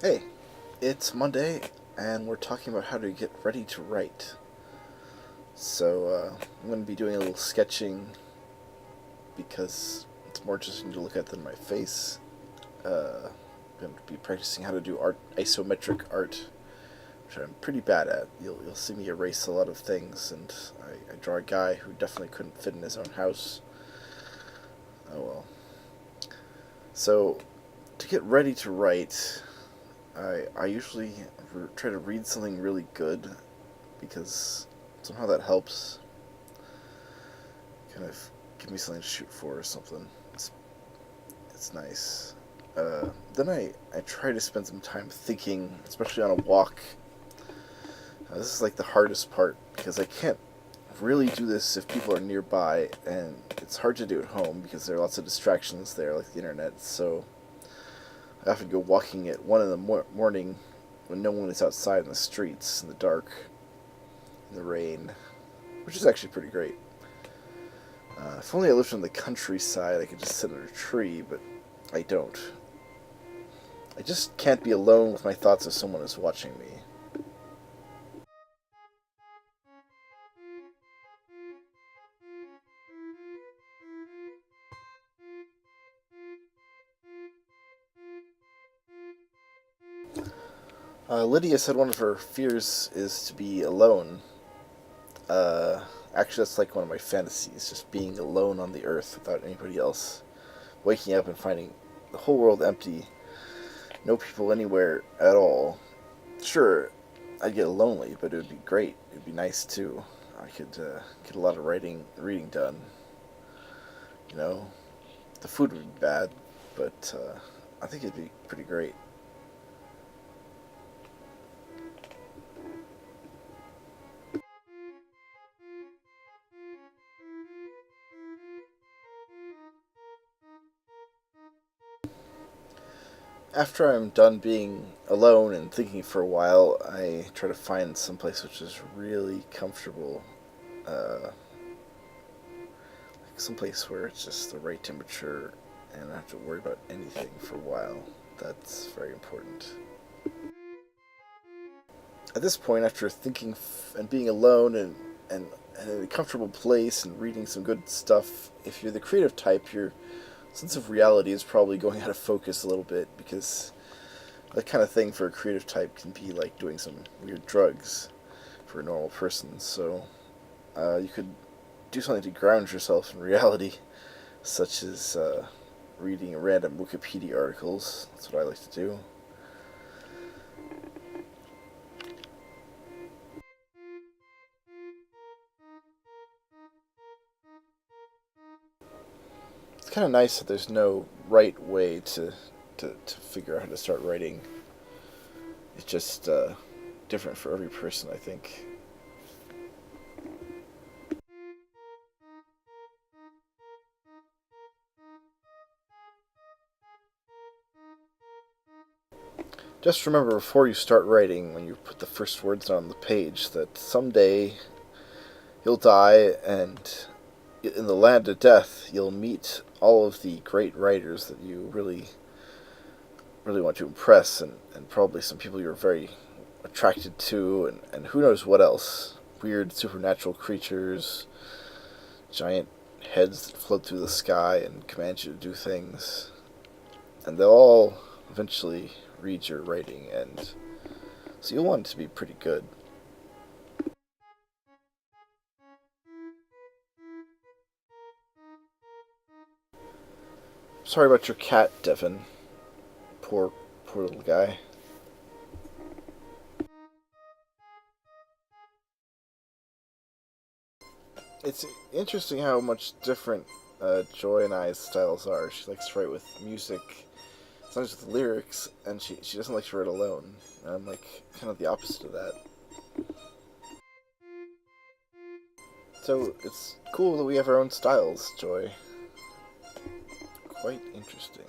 Hey, it's Monday, and we're talking about how to get ready to write. I'm going to be doing a little sketching because it's more interesting to look at than my face. I'm going to be practicing how to do isometric art, which I'm pretty bad at. You'll see me erase a lot of things, and I draw a guy who definitely couldn't fit in his own house. Oh well. So, to get ready to write, I usually try to read something really good because somehow that helps kind of give me something to shoot for or something. It's nice. Then I try to spend some time thinking, especially on a walk. This is like the hardest part because I can't really do this if people are nearby, and it's hard to do at home because there are lots of distractions there, like the internet. So I often go walking at 1 in the morning when no one is outside in the streets in the dark, in the rain, which is actually pretty great. If only I lived in the countryside, I could just sit under a tree, but I don't. I just can't be alone with my thoughts if someone is watching me. Lydia said one of her fears is to be alone. Uh, Actually, that's like one of my fantasies, just being alone on the earth without anybody else. Waking up and finding the whole world empty, no people anywhere at all. Sure, I'd get lonely, but it would be great. It'd be nice too. I could get a lot of reading done. You know, the food would be bad, but I think it'd be pretty great. After I'm done being alone and thinking for a while, I try to find some place which is really comfortable. Like some place where it's just the right temperature and I don't have to worry about anything for a while. That's very important. At this point, after thinking and being alone and in a comfortable place and reading some good stuff, if you're the creative type, your sense of reality is probably going out of focus a little bit because that kind of thing for a creative type can be like doing some weird drugs for a normal person. So you could do something to ground yourself in reality, such as reading random Wikipedia articles. That's what I like to do. It's kind of nice that there's no right way to figure out how to start writing. It's just different for every person, I think. Just remember before you start writing, when you put the first words on the page, that someday you'll die, and in the land of death, you'll meet all of the great writers that you really want to impress, and probably some people you're very attracted to, and who knows what else. Weird supernatural creatures, giant heads that float through the sky and command you to do things. And they'll all eventually read your writing, and so you'll want it to be pretty good. Sorry about your cat, Devin. Poor, poor little guy. It's interesting how much different Joy and I's styles are. She likes to write with music, sometimes with lyrics, and she doesn't like to write alone. And I'm like kind of the opposite of that. So it's cool that we have our own styles, Joy. Quite interesting.